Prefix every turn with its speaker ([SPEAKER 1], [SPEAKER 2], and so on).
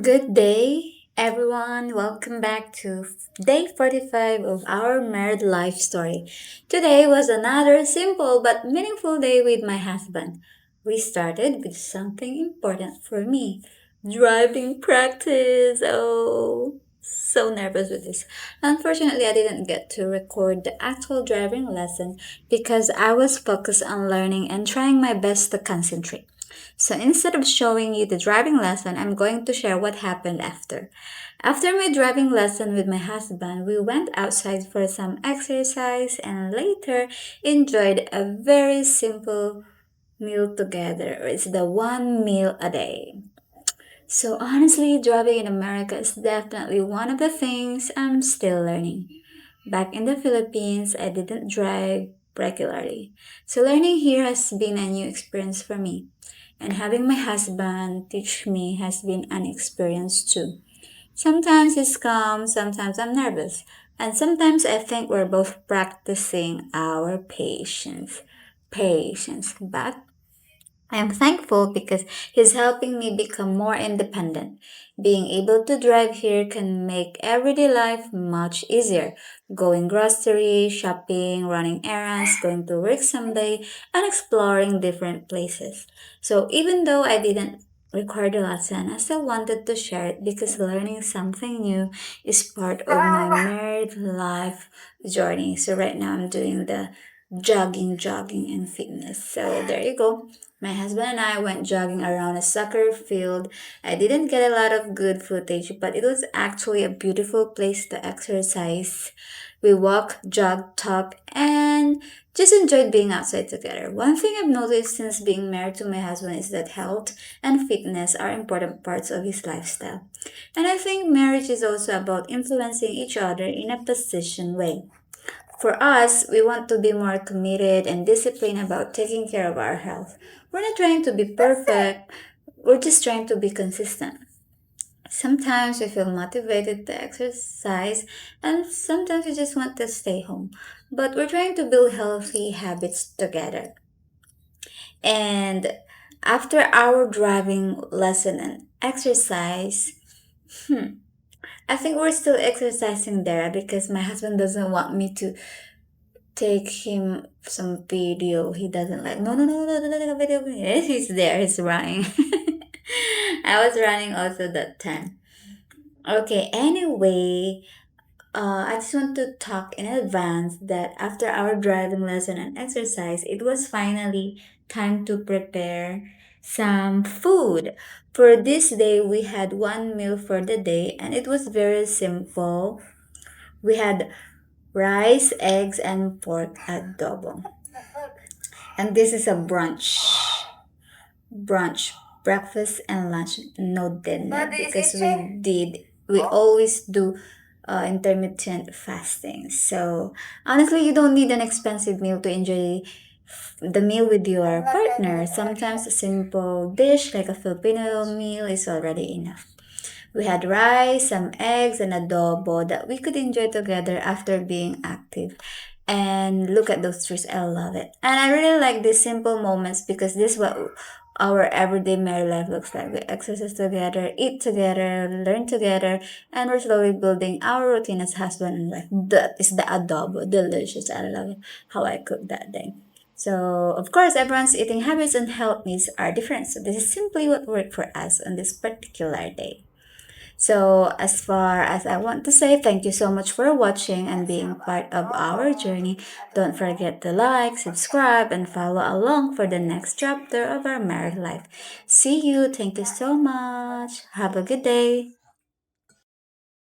[SPEAKER 1] Good day, everyone. Welcome back to day 45 of our married life story. Today was another simple but meaningful day with my husband. We started with something important for me driving practice. Oh, so nervous with this. Unfortunately, I didn't get to record the actual driving lesson because I was focused on learning and trying my best to concentrate. So instead of showing you the driving lesson, I'm going to share what happened after. After my driving lesson with my husband, we went outside for some exercise and later enjoyed a very simple meal together. It's the one meal a day. So honestly, driving in America is definitely one of the things I'm still learning. Back in the Philippines, I didn't drive regularly. So learning here has been a new experience for me. And having my husband teach me has been an experience too. Sometimes it's calm, sometimes I'm nervous, and sometimes I think we're both practicing our patience. Patience. But I'm thankful because he's helping me become more independent. Being able to drive here can make everyday life much easier. Going grocery, shopping, running errands, going to work someday, and exploring different places. So even though I didn't record a lesson, I still wanted to share it because learning something new is part of my married life journey. So right now I'm doing the jogging, and fitness. So there you go. My husband and I went jogging around a soccer field. I didn't get a lot of good footage, but it was actually a beautiful place to exercise. We walked, jogged, talked, and just enjoyed being outside together. One thing I've noticed since being married to my husband is that health and fitness are important parts of his lifestyle. And I think marriage is also about influencing each other in a positive way. For us, we want to be more committed and disciplined about taking care of our health. We're not trying to be perfect, we're just trying to be consistent. Sometimes we feel motivated to exercise, and sometimes we just want to stay home. But we're trying to build healthy habits together. And after our driving lesson and exercise, I think we're still exercising there because my husband doesn't want me to take him some video he doesn't like. No, no, no, no, no, no, no, video. Yes, he's there. He's running. I was running also that time. Okay, anyway, I just want to talk in advance that after our driving lesson and exercise, it was finally time to prepare some food. For this day, we had one meal for the day, and it was very simple. We had rice, eggs, and pork adobo. And this is a brunch, breakfast and lunch, no dinner because we always do intermittent fasting. So honestly, you don't need an expensive meal to enjoy the meal with your partner. Sometimes a simple dish like a Filipino meal is already enough. We had rice, some eggs, and adobo that we could enjoy together after being active. And look at those trees. I love it. And I really like these simple moments because this is what our everyday married life looks like. We exercise together, eat together, learn together, and we're slowly building our routine as husband and wife. That is the adobo. Delicious. I love how I cook that day. So, of course, everyone's eating habits and health needs are different. So, this is simply what worked for us on this particular day. So, as far as I want to say, thank you so much for watching and being part of our journey. Don't forget to like, subscribe, and follow along for the next chapter of our married life. See you. Thank you so much. Have a good day.